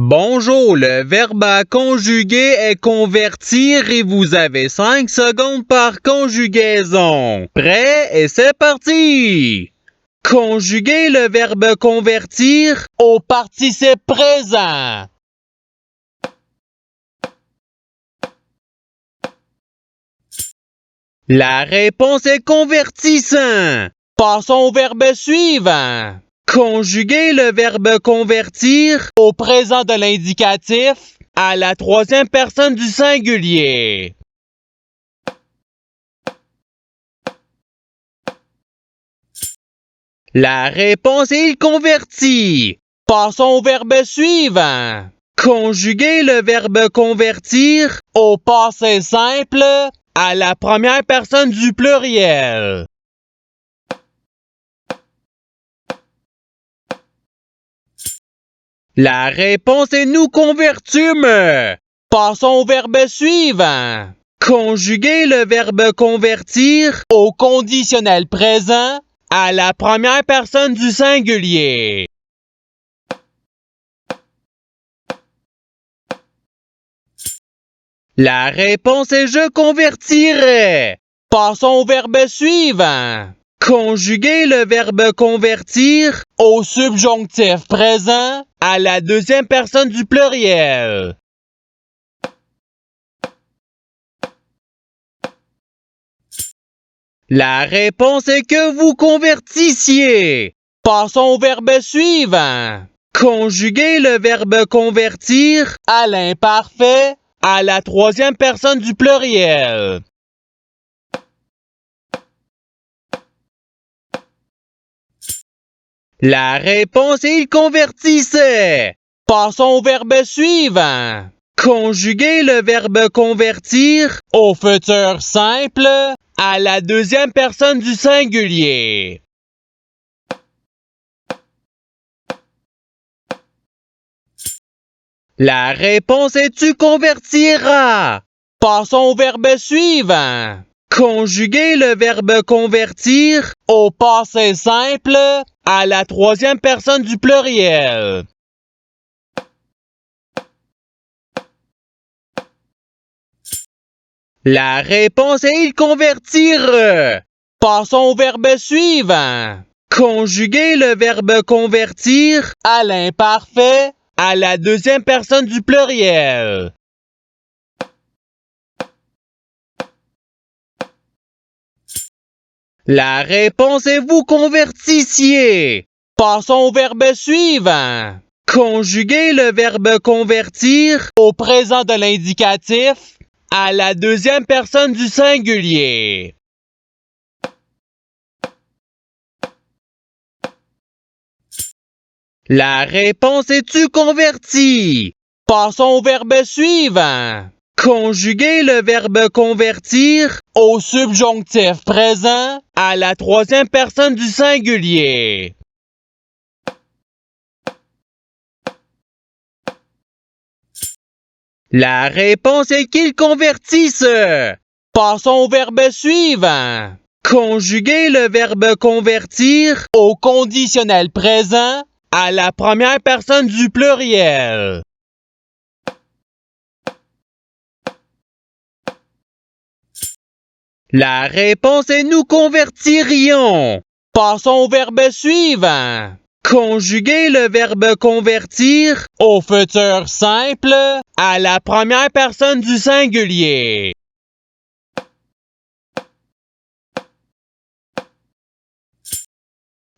Bonjour, le verbe à conjuguer est convertir et vous avez 5 secondes par conjugaison. Prêt et c'est parti! Conjuguez le verbe convertir au participe présent. La réponse est convertissant. Passons au verbe suivant. Conjuguez le verbe convertir au présent de l'indicatif à la troisième personne du singulier. La réponse est il convertit. Passons au verbe suivant. Conjuguez le verbe convertir au passé simple à la première personne du pluriel. La réponse est nous convertûmes. Passons au verbe suivant. Conjuguez le verbe convertir au conditionnel présent à la première personne du singulier. La réponse est je convertirai. Passons au verbe suivant. Conjuguez le verbe convertir au subjonctif présent à la deuxième personne du pluriel. La réponse est que vous convertissiez. Passons au verbe suivant. Conjuguez le verbe convertir à l'imparfait à la troisième personne du pluriel. La réponse est il convertissait. Passons au verbe suivant. Conjuguez le verbe convertir au futur simple à la deuxième personne du singulier. La réponse est tu convertiras. Passons au verbe suivant. Conjuguez le verbe convertir au passé simple à la troisième personne du pluriel. La réponse est il convertir. Passons au verbe suivant. Conjuguez le verbe convertir à l'imparfait à la deuxième personne du pluriel. La réponse est vous convertissiez. Passons au verbe suivant. Conjuguez le verbe convertir au présent de l'indicatif à la deuxième personne du singulier. La réponse est tu convertis. Passons au verbe suivant. Conjuguez le verbe convertir au subjonctif présent à la troisième personne du singulier. La réponse est qu'ils convertissent. Passons au verbe suivant. Conjuguez le verbe convertir au conditionnel présent à la première personne du pluriel. La réponse est nous convertirions. Passons au verbe suivant. Conjuguez le verbe convertir au futur simple à la première personne du singulier.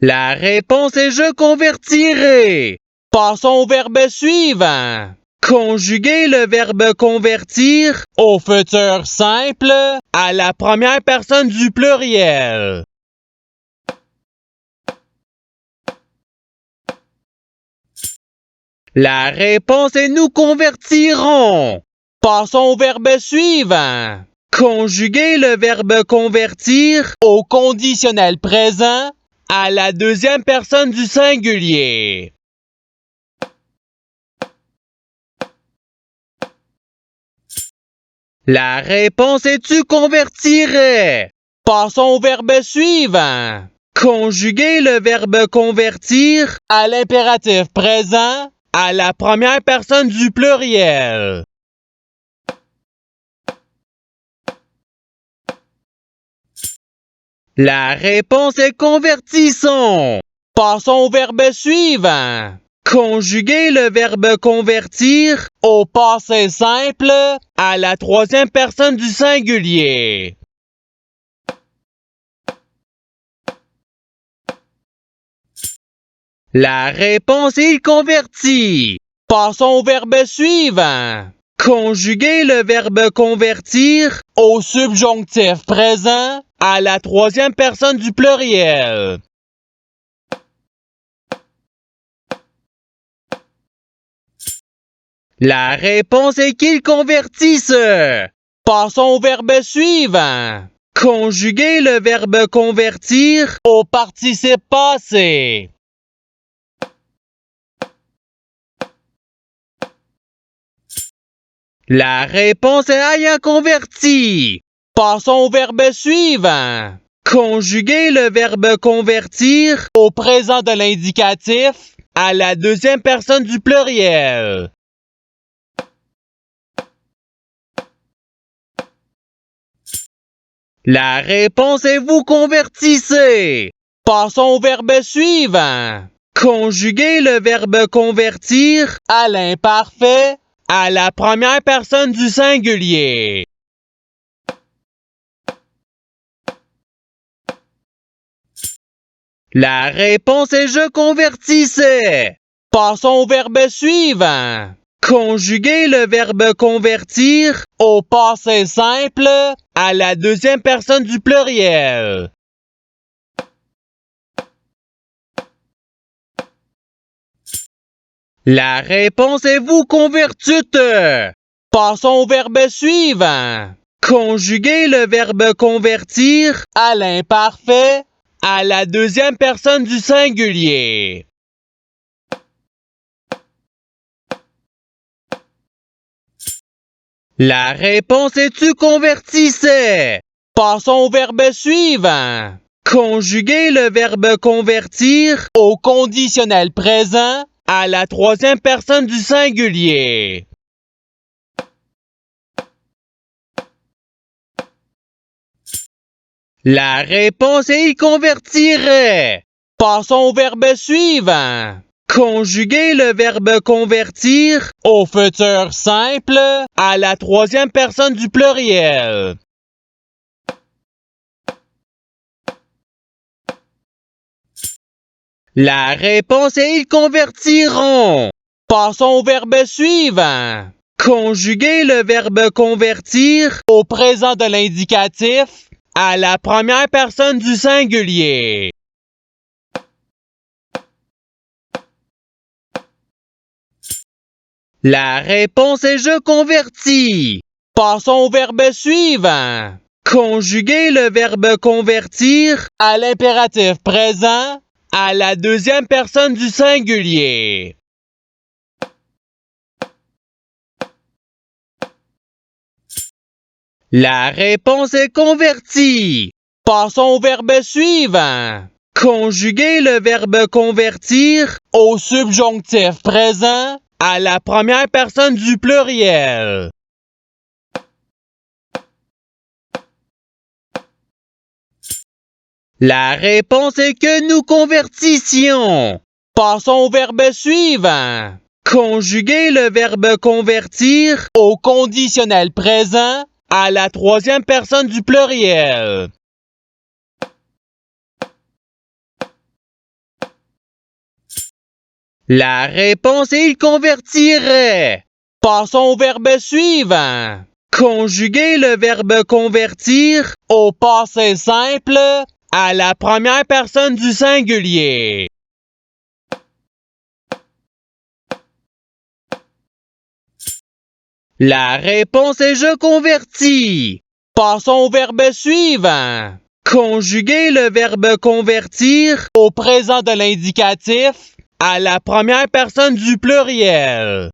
La réponse est je convertirai. Passons au verbe suivant. Conjuguez le verbe convertir au futur simple à la première personne du pluriel. La réponse est nous convertirons. Passons au verbe suivant. Conjuguez le verbe convertir au conditionnel présent à la deuxième personne du singulier. La réponse est tu convertirais. Passons au verbe suivant. Conjuguez le verbe convertir à l'impératif présent à la première personne du pluriel. La réponse est convertissons. Passons au verbe suivant. Conjuguer le verbe convertir au passé simple à la troisième personne du singulier. La réponse est converti. Passons au verbe suivant. Conjuguer le verbe convertir au subjonctif présent à la troisième personne du pluriel. La réponse est qu'ils convertissent. Passons au verbe suivant. Conjuguer le verbe convertir au participe passé. La réponse est ayant converti. Passons au verbe suivant. Conjuguer le verbe convertir au présent de l'indicatif à la deuxième personne du pluriel. La réponse est vous convertissez. Passons au verbe suivant. Conjuguer le verbe convertir à l'imparfait à la première personne du singulier. La réponse est je convertissais. Passons au verbe suivant. Conjuguer le verbe convertir au passé simple à la deuxième personne du pluriel. La réponse est vous convertûtes. Passons au verbe suivant. Conjuguer le verbe convertir à l'imparfait à la deuxième personne du singulier. La réponse est tu convertissais. Passons au verbe suivant. Conjuguer le verbe convertir au conditionnel présent à la troisième personne du singulier. La réponse est il convertirait. Passons au verbe suivant. Conjuguer le verbe convertir au futur simple à la troisième personne du pluriel. La réponse est ils convertiront. Passons au verbe suivant. Conjuguer le verbe convertir au présent de l'indicatif à la première personne du singulier. La réponse est je convertis. Passons au verbe suivant. Conjuguer le verbe convertir à l'impératif présent à la deuxième personne du singulier. La réponse est convertie. Passons au verbe suivant. Conjuguer le verbe convertir au subjonctif présent à la première personne du pluriel. La réponse est que nous convertissions. Passons au verbe suivant. Conjuguer le verbe convertir au conditionnel présent à la troisième personne du pluriel. La réponse est il convertirait. Passons au verbe suivant. Conjuguer le verbe convertir au passé simple à la première personne du singulier. La réponse est je convertis. Passons au verbe suivant. Conjuguer le verbe convertir au présent de l'indicatif à la première personne du pluriel.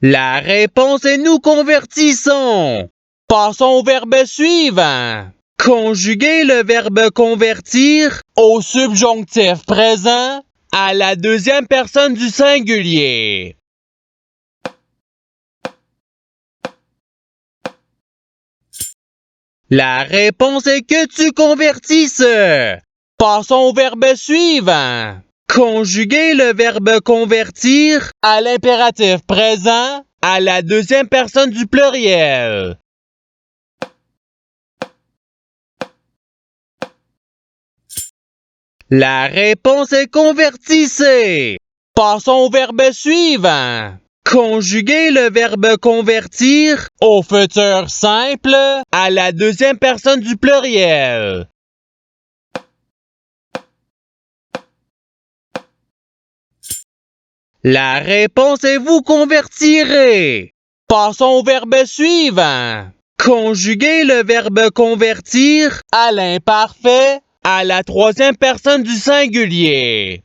La réponse est nous convertissons. Passons au verbe suivant. Conjuguez le verbe convertir au subjonctif présent à la deuxième personne du singulier. La réponse est que tu convertisses. Passons au verbe suivant. Conjuguez le verbe convertir à l'impératif présent à la deuxième personne du pluriel. La réponse est convertissez. Passons au verbe suivant. Conjuguez le verbe convertir au futur simple à la deuxième personne du pluriel. La réponse est vous convertirez. Passons au verbe suivant. Conjuguez le verbe convertir à l'imparfait à la troisième personne du singulier.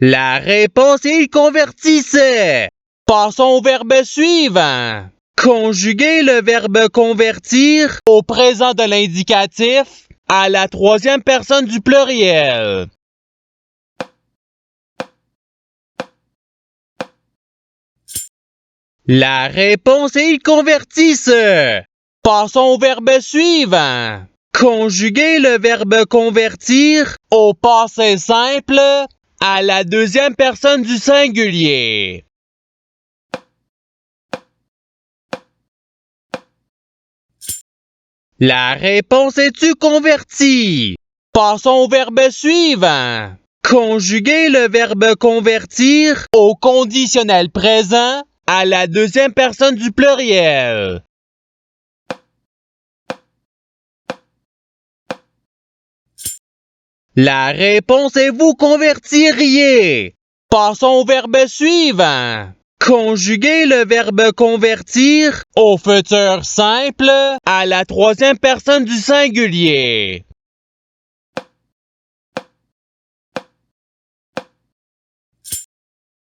La réponse est convertissez. Passons au verbe suivant. Conjuguez le verbe convertir au présent de l'indicatif à la troisième personne du pluriel. La réponse est convertisse. Passons au verbe suivant. Conjuguez le verbe convertir au passé simple à la deuxième personne du singulier. La réponse est-tu convertie? Passons au verbe suivant. Conjuguez le verbe convertir au conditionnel présent à la deuxième personne du pluriel. La réponse est vous convertiriez. Passons au verbe suivant. Conjuguez le verbe convertir au futur simple à la troisième personne du singulier.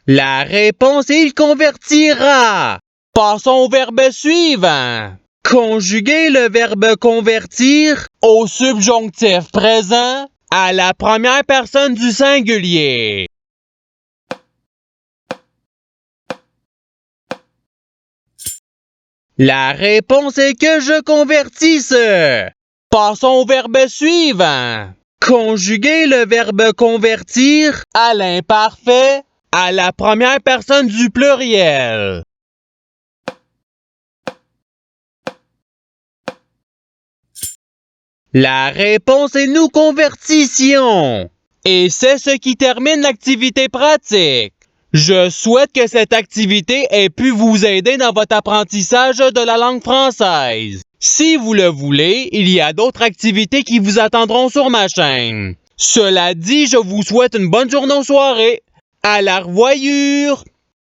La réponse est il convertira. Passons au verbe suivant. Conjuguez le verbe convertir au subjonctif présent à la première personne du singulier. La réponse est que je convertisse. Passons au verbe suivant. Conjuguez le verbe convertir à l'imparfait à la première personne du pluriel. La réponse est nous convertissions. Et c'est ce qui termine l'activité pratique. Je souhaite que cette activité ait pu vous aider dans votre apprentissage de la langue française. Si vous le voulez, il y a d'autres activités qui vous attendront sur ma chaîne. Cela dit, je vous souhaite une bonne journée ou soirée. À la revoyure!